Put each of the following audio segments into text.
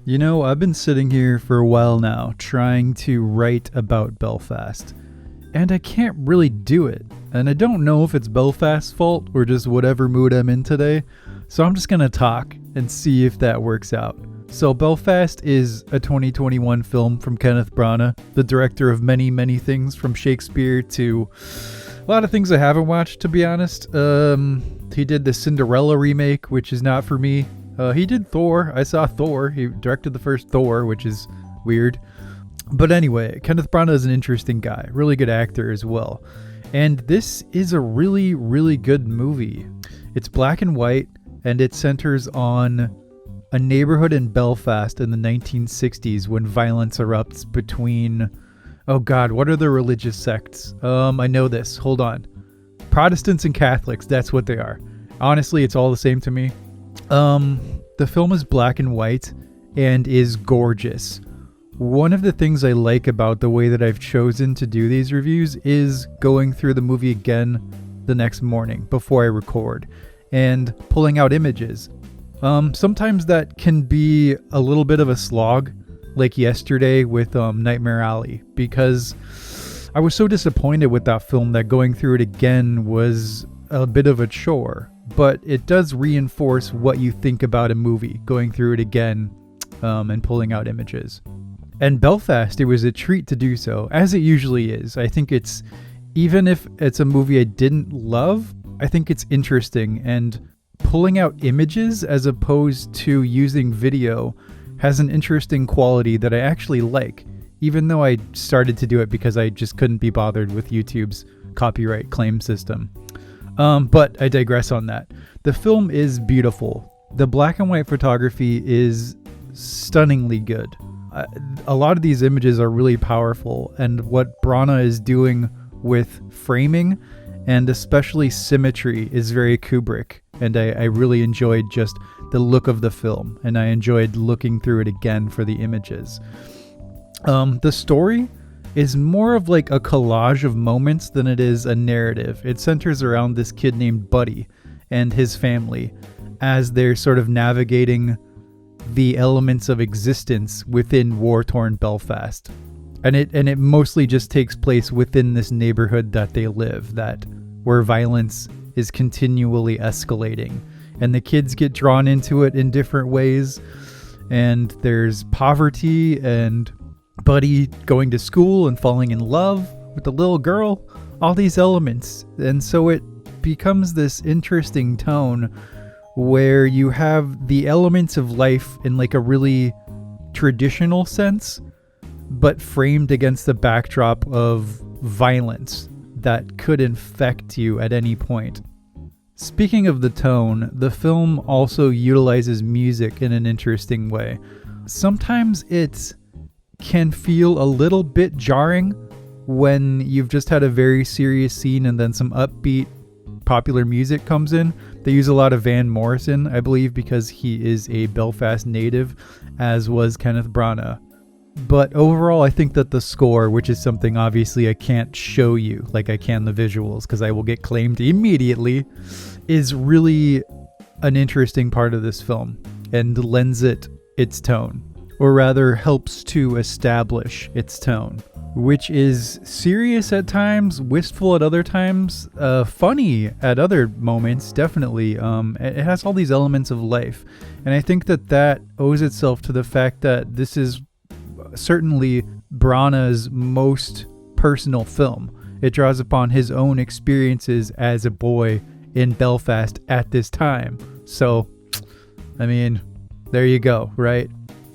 You know, I've been sitting here for a while now trying to write about Belfast, and I can't really do it. And I don't know if it's Belfast's fault or just whatever mood I'm in today, so I'm just gonna talk and see if that works out. So Belfast is a 2021 film from Kenneth Branagh, the director of many, many things from Shakespeare to a lot of things I haven't watched, to be honest. He did the Cinderella remake, which is not for me. He did Thor. I saw Thor. He directed the first Thor, which is weird. But anyway, Kenneth Branagh is an interesting guy. Really good actor as well. And this is a really, really good movie. It's black and white, and it centers on a neighborhood in Belfast in the 1960s when violence erupts between... Oh God, what are the religious sects? I know this. Hold on. Protestants and Catholics, that's what they are. Honestly, it's all the same to me. The film is black and white and is gorgeous. One of the things I like about the way that I've chosen to do these reviews is going through the movie again the next morning before I record and pulling out images. Sometimes that can be a little bit of a slog, like yesterday with Nightmare Alley, because I was so disappointed with that film that going through it again was a bit of a chore. But it does reinforce what you think about a movie, going through it again and pulling out images. And Belfast, it was a treat to do so, as it usually is. I think it's, even if it's a movie I didn't love, I think it's interesting. And pulling out images as opposed to using video has an interesting quality that I actually like, even though I started to do it because I just couldn't be bothered with YouTube's copyright claim system. But I digress on that. The film is beautiful. The black and white photography is stunningly good. A lot of these images are really powerful, and what Branagh is doing with framing and especially symmetry is very Kubrick. And I really enjoyed just the look of the film, and I enjoyed looking through it again for the images. The story is more of like a collage of moments than it is a narrative. It centers around this kid named Buddy and his family as they're sort of navigating the elements of existence within war-torn Belfast. And it mostly just takes place within this neighborhood that they live, where violence is continually escalating. And the kids get drawn into it in different ways. And there's poverty and Buddy going to school and falling in love with the little girl, all these elements. And so it becomes this interesting tone where you have the elements of life in like a really traditional sense, but framed against the backdrop of violence that could infect you at any point. Speaking of the tone, the film also utilizes music in an interesting way. Sometimes it can feel a little bit jarring when you've just had a very serious scene and then some upbeat popular music comes in. They use a lot of Van Morrison, I believe, because he is a Belfast native, as was Kenneth Branagh. But overall, I think that the score, which is something obviously I can't show you like I can the visuals because I will get claimed immediately, is really an interesting part of this film and lends it its tone, or rather helps to establish its tone, which is serious at times, wistful at other times, funny at other moments, definitely. It has all these elements of life, and I think that owes itself to the fact that this is certainly Branagh's most personal film. It draws upon his own experiences as a boy in Belfast at this time. So, I mean, there you go, right?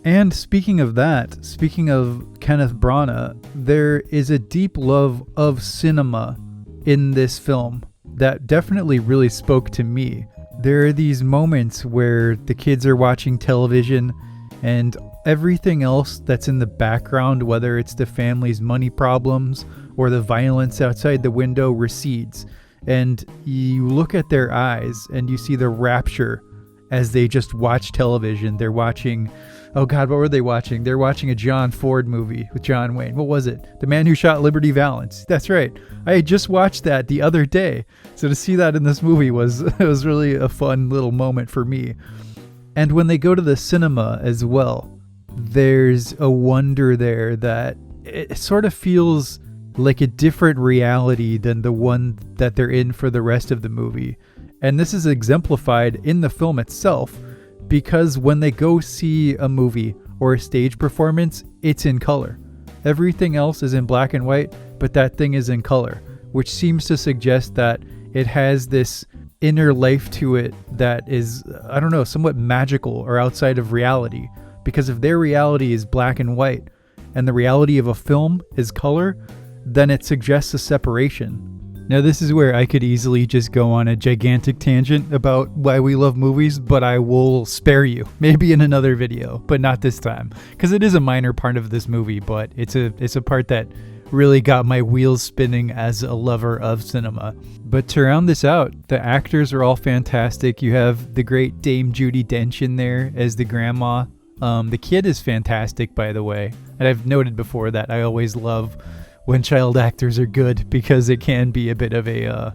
And speaking of that, speaking of Kenneth Branagh, there is a deep love of cinema in this film that definitely really spoke to me. There are these moments where the kids are watching television and everything else that's in the background, whether it's the family's money problems or the violence outside the window, recedes. And you look at their eyes and you see the rapture as they just watch television. They're watching, oh God, what were they watching? They're watching a John Ford movie with John Wayne. What was it? The Man Who Shot Liberty Valance. That's right. I had just watched that the other day. So to see that in this movie was really a fun little moment for me. And when they go to the cinema as well, there's a wonder there that it sort of feels like a different reality than the one that they're in for the rest of the movie. And this is exemplified in the film itself, because when they go see a movie or a stage performance, it's in color. Everything else is in black and white, but that thing is in color, which seems to suggest that it has this inner life to it that is, I don't know, somewhat magical or outside of reality. Because if their reality is black and white and the reality of a film is color, then it suggests a separation. Now, this is where I could easily just go on a gigantic tangent about why we love movies, but I will spare you. Maybe in another video, but not this time. Because it is a minor part of this movie, but it's a part that really got my wheels spinning as a lover of cinema. But to round this out, the actors are all fantastic. You have the great Dame Judi Dench in there as the grandma. The kid is fantastic, by the way. And I've noted before that I always love when child actors are good, because it can be a bit of a, a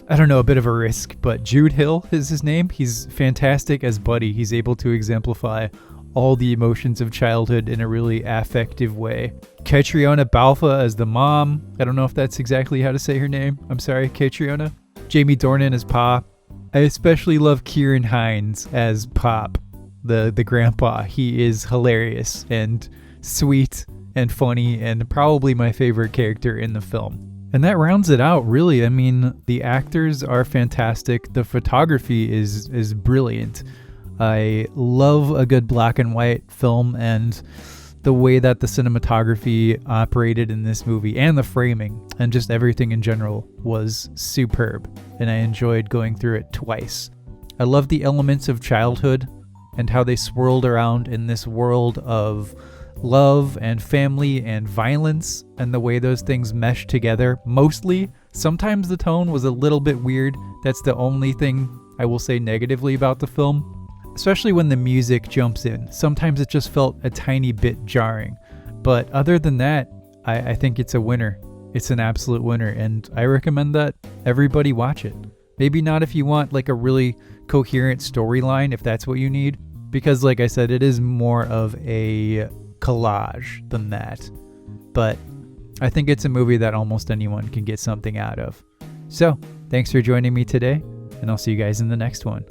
bit of a risk. But Jude Hill is his name. He's fantastic as Buddy. He's able to exemplify all the emotions of childhood in a really affective way. Catriona Balfe as the mom. I don't know if that's exactly how to say her name. I'm sorry, Catriona. Jamie Dornan as Pop. I especially love Kieran Hines as Pop, the grandpa. He is hilarious and sweet and funny, and probably my favorite character in the film. And that rounds it out, really. I mean, the actors are fantastic. The photography is brilliant. I love a good black and white film, and the way that the cinematography operated in this movie, and the framing, and just everything in general was superb, and I enjoyed going through it twice. I love the elements of childhood and how they swirled around in this world of love and family and violence, and the way those things mesh together. Mostly, sometimes the tone was a little bit weird. That's the only thing I will say negatively about the film, especially when the music jumps in. Sometimes it just felt a tiny bit jarring, but other than that, I think it's a winner. It's an absolute winner, and I recommend that everybody watch it. Maybe not if you want like a really coherent storyline, if that's what you need, because like I said, it is more of a collage than that. But I think it's a movie that almost anyone can get something out of. So, thanks for joining me today, and I'll see you guys in the next one.